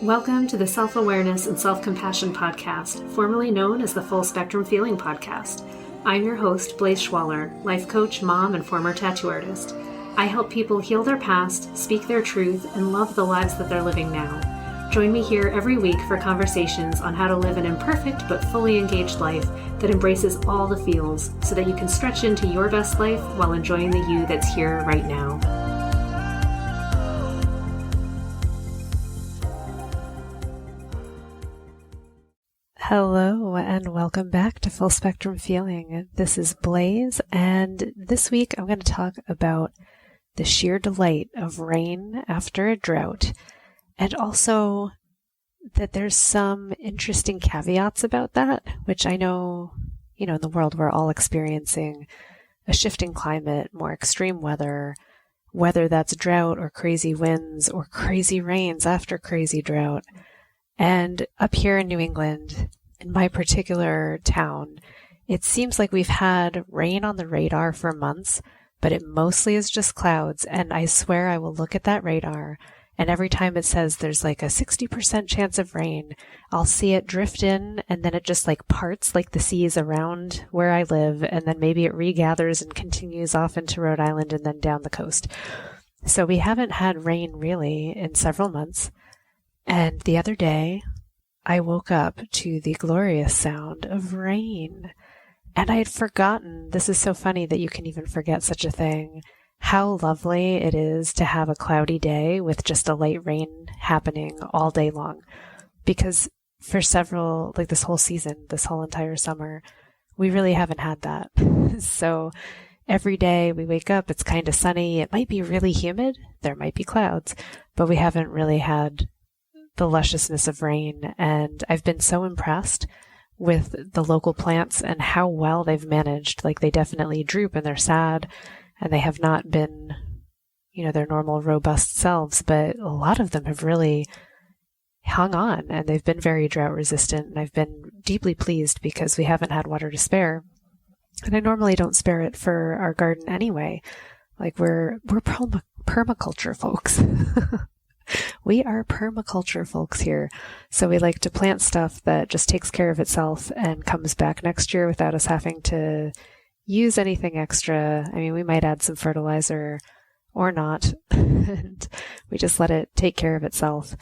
Welcome to the Self-Awareness and Self-Compassion Podcast, formerly known as the Full Spectrum Feeling Podcast. I'm your host, Blaise Schwaller, life coach, mom, and former tattoo artist. I help people heal their past, speak their truth, and love the lives that they're living now. Join me here every week for conversations on how to live an imperfect but fully engaged life that embraces all the feels so that you can stretch into your best life while enjoying the you that's here right now. Hello and welcome back to Full Spectrum Feeling. This is Blaise, and this week I'm going to talk about the sheer delight of rain after a drought, and also that there's some interesting caveats about that, which I know, in the world we're all experiencing a shifting climate, more extreme weather, whether that's drought or crazy winds or crazy rains after crazy drought. And up here in New England, in my particular town, it seems like we've had rain on the radar for months, but it mostly is just clouds. And I swear I will look at that radar, and every time it says there's like a 60% chance of rain, I'll see it drift in, and then it just like parts like the seas around where I live, and then maybe it regathers and continues off into Rhode Island and then down the coast. So we haven't had rain really in several months. And the other day, I woke up to the glorious sound of rain. And I had forgotten, this is so funny that you can even forget such a thing, how lovely it is to have a cloudy day with just a light rain happening all day long. Because for several, like this whole season, this whole entire summer, we really haven't had that. So every day we wake up, it's kind of sunny. It might be really humid. There might be clouds, but we haven't really had the lusciousness of rain. And I've been so impressed with the local plants and how well they've managed. Like, they definitely droop and they're sad and they have not been, their normal robust selves, but a lot of them have really hung on and they've been very drought resistant. And I've been deeply pleased because we haven't had water to spare. And I normally don't spare it for our garden anyway. Like, we're permaculture folks. We are permaculture folks here. So we like to plant stuff that just takes care of itself and comes back next year without us having to use anything extra. I mean, we might add some fertilizer or not. And we just let it take care of itself.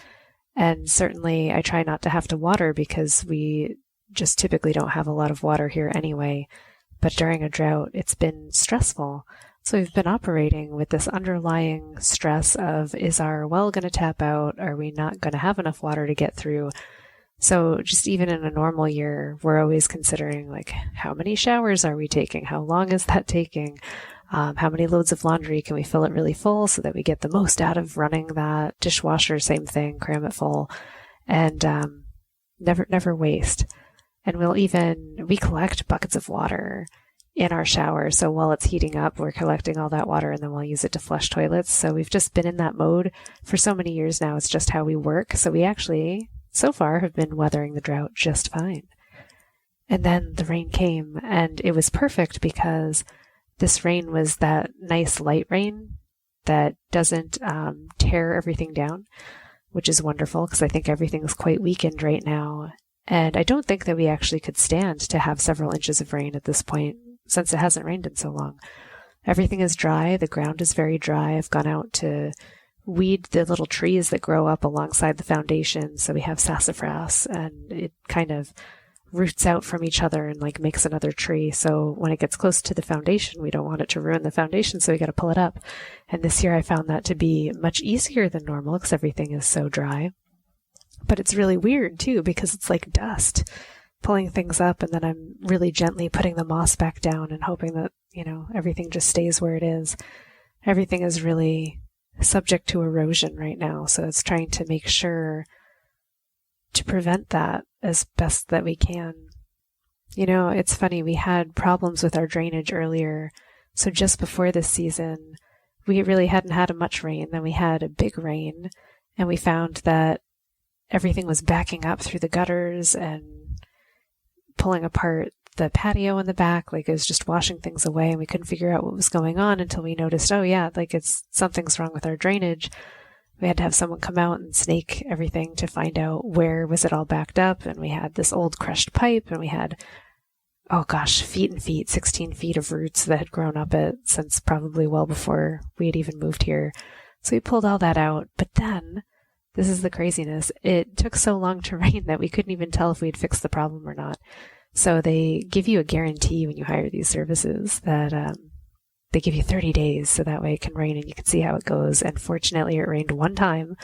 And certainly I try not to have to water because we just typically don't have a lot of water here anyway. But during a drought, it's been stressful. So we've been operating with this underlying stress of, is our well going to tap out? Are we not going to have enough water to get through? So just even in a normal year, we're always considering, like, how many showers are we taking? How long is that taking? How many loads of laundry can we fill it really full so that we get the most out of running that dishwasher? Same thing, cram it full, and never waste. And we collect buckets of water in our shower. So while it's heating up, we're collecting all that water and then we'll use it to flush toilets. So we've just been in that mode for so many years now. It's just how we work. So we actually, so far, have been weathering the drought just fine. And then the rain came and it was perfect because this rain was that nice light rain that doesn't tear everything down, which is wonderful because I think everything's quite weakened right now. And I don't think that we actually could stand to have several inches of rain at this point, since it hasn't rained in so long. Everything is dry. The ground is very dry. I've gone out to weed the little trees that grow up alongside the foundation. So we have sassafras and it kind of roots out from each other and like makes another tree. So when it gets close to the foundation, we don't want it to ruin the foundation. So we got to pull it up. And this year I found that to be much easier than normal because everything is so dry. But it's really weird too, because it's like dust pulling things up, and then I'm really gently putting the moss back down and hoping that, everything just stays where it is. Everything is really subject to erosion right now, so it's trying to make sure to prevent that as best that we can. It's funny, we had problems with our drainage earlier, so just before this season, we really hadn't had much rain. Then we had a big rain, and we found that everything was backing up through the gutters and pulling apart the patio in the back. Like, it was just washing things away, and we couldn't figure out what was going on until we noticed, oh yeah, like something's wrong with our drainage. we had to have someone come out and snake everything to find out where was it all backed up. And we had this old crushed pipe, and we had, oh gosh, feet and feet, 16 feet of roots that had grown up it since probably well before we had even moved here. So we pulled all that out. But then, this is the craziness, it took so long to rain that we couldn't even tell if we had fixed the problem or not. So they give you a guarantee when you hire these services that they give you 30 days, so that way it can rain and you can see how it goes. And fortunately, it rained one time,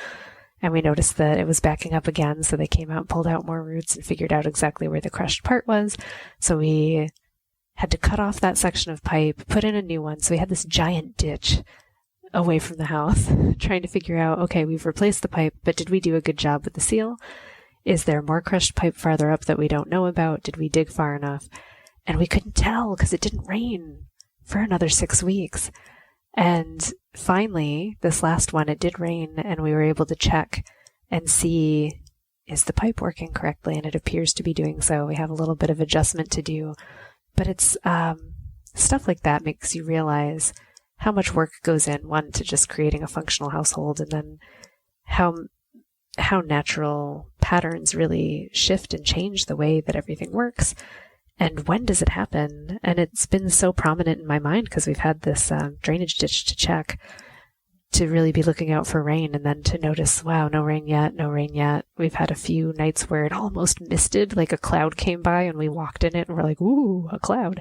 and we noticed that it was backing up again, so they came out, pulled out more roots, and figured out exactly where the crushed part was. So we had to cut off that section of pipe, put in a new one. So we had this giant ditch away from the house, trying to figure out, okay, we've replaced the pipe, but did we do a good job with the seal? Is there more crushed pipe farther up that we don't know about? Did we dig far enough? And we couldn't tell because it didn't rain for another 6 weeks. And finally, this last one, it did rain, and we were able to check and see, is the pipe working correctly? And it appears to be doing so. We have a little bit of adjustment to do, but it's stuff like that makes you realize how much work goes in, one, to just creating a functional household, and then how natural patterns really shift and change the way that everything works. And when does it happen? And it's been so prominent in my mind because we've had this drainage ditch to check, to really be looking out for rain, and then to notice, wow, no rain yet, no rain yet. We've had a few nights where it almost misted, like a cloud came by and we walked in it and we're like, ooh, a cloud.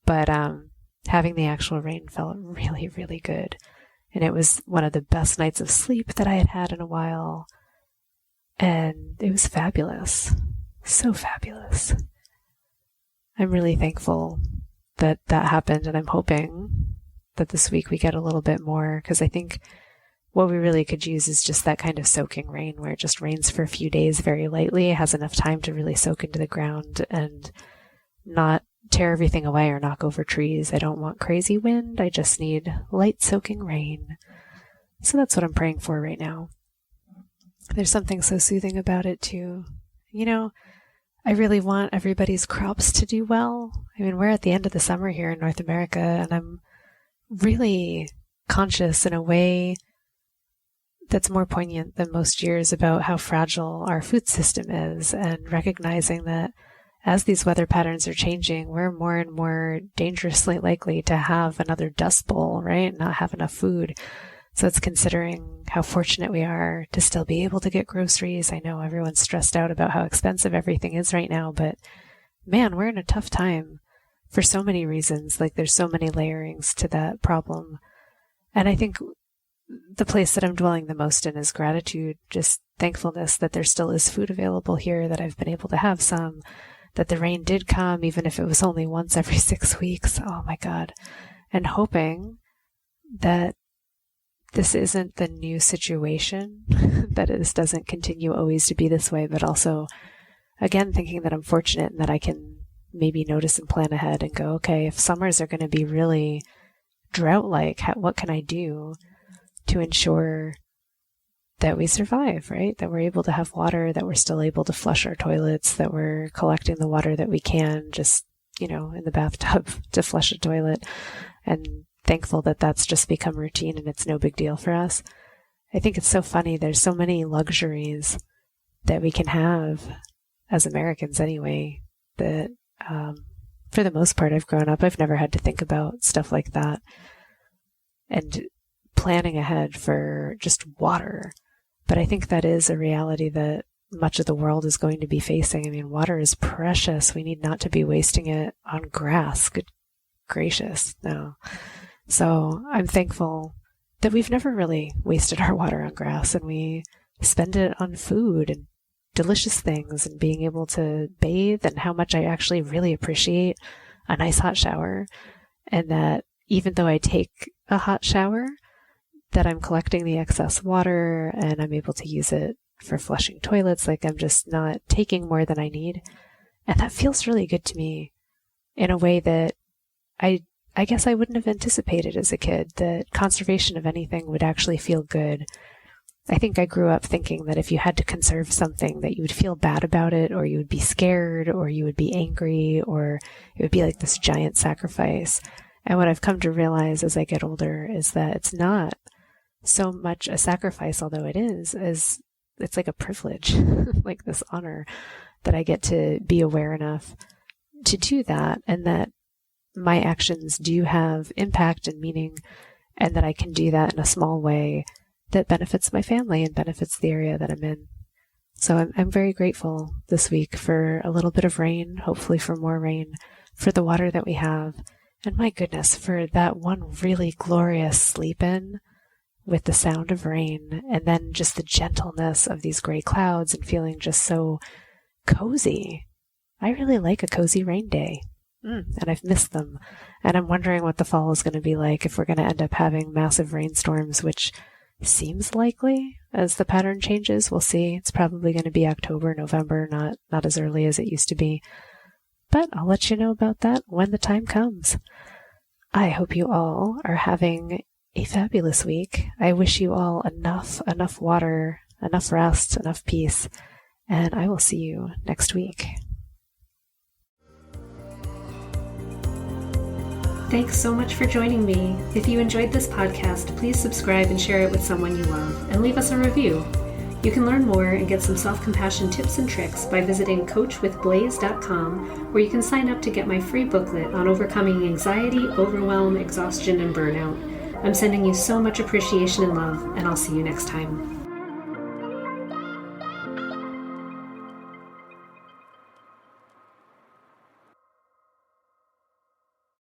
But having the actual rain felt really, really good. And it was one of the best nights of sleep that I had had in a while. And it was fabulous. So fabulous. I'm really thankful that that happened, and I'm hoping that this week we get a little bit more, because I think what we really could use is just that kind of soaking rain where it just rains for a few days very lightly, has enough time to really soak into the ground and not tear everything away or knock over trees. I don't want crazy wind. I just need light soaking rain. So that's what I'm praying for right now. There's something so soothing about it too. You know, I really want everybody's crops to do well. I mean, we're at the end of the summer here in North America, and I'm really conscious in a way that's more poignant than most years about how fragile our food system is, and recognizing that as these weather patterns are changing, we're more and more dangerously likely to have another dust bowl, right? Not have enough food. So it's considering how fortunate we are to still be able to get groceries. I know everyone's stressed out about how expensive everything is right now, but man, we're in a tough time for so many reasons. Like, there's so many layerings to that problem. And I think the place that I'm dwelling the most in is gratitude, just thankfulness that there still is food available here, that I've been able to have some, that the rain did come, even if it was only once every 6 weeks. Oh my God. And hoping that this isn't the new situation, that this doesn't continue always to be this way, but also, again, thinking that I'm fortunate and that I can maybe notice and plan ahead and go, okay, if summers are going to be really drought-like, what can I do to ensure that we survive, right? That we're able to have water, that we're still able to flush our toilets, that we're collecting the water that we can just, in the bathtub to flush a toilet, and thankful that that's just become routine and it's no big deal for us. I think it's so funny. There's so many luxuries that we can have as Americans anyway, that for the most part I've grown up, I've never had to think about stuff like that. And planning ahead for just water. But I think that is a reality that much of the world is going to be facing. I mean, water is precious. We need not to be wasting it on grass. Good gracious, no. So I'm thankful that we've never really wasted our water on grass, and we spend it on food and delicious things and being able to bathe, and how much I actually really appreciate a nice hot shower. And that even though I take a hot shower, that I'm collecting the excess water and I'm able to use it for flushing toilets. Like, I'm just not taking more than I need. And that feels really good to me in a way that I guess I wouldn't have anticipated as a kid, that conservation of anything would actually feel good. I think I grew up thinking that if you had to conserve something, that you would feel bad about it, or you would be scared, or you would be angry, or it would be like this giant sacrifice. And what I've come to realize as I get older is that it's not so much a sacrifice, although it is, as it's like a privilege, like this honor that I get to be aware enough to do that, and that my actions do have impact and meaning, and that I can do that in a small way that benefits my family and benefits the area that I'm in. So I'm very grateful this week for a little bit of rain, hopefully for more rain, for the water that we have, and my goodness, for that one really glorious sleep in with the sound of rain, and then just the gentleness of these gray clouds and feeling just so cozy. I really like a cozy rain day, and I've missed them. And I'm wondering what the fall is going to be like, if we're going to end up having massive rainstorms, which seems likely as the pattern changes. We'll see. It's probably going to be October, November, not as early as it used to be. But I'll let you know about that when the time comes. I hope you all are having a fabulous week. I wish you all enough water, enough rest, enough peace, and I will see you next week. Thanks so much for joining me. If you enjoyed this podcast, please subscribe and share it with someone you love, and leave us a review. You can learn more and get some self-compassion tips and tricks by visiting coachwithblaze.com, where you can sign up to get my free booklet on overcoming anxiety, overwhelm, exhaustion, and burnout. I'm sending you so much appreciation and love, and I'll see you next time.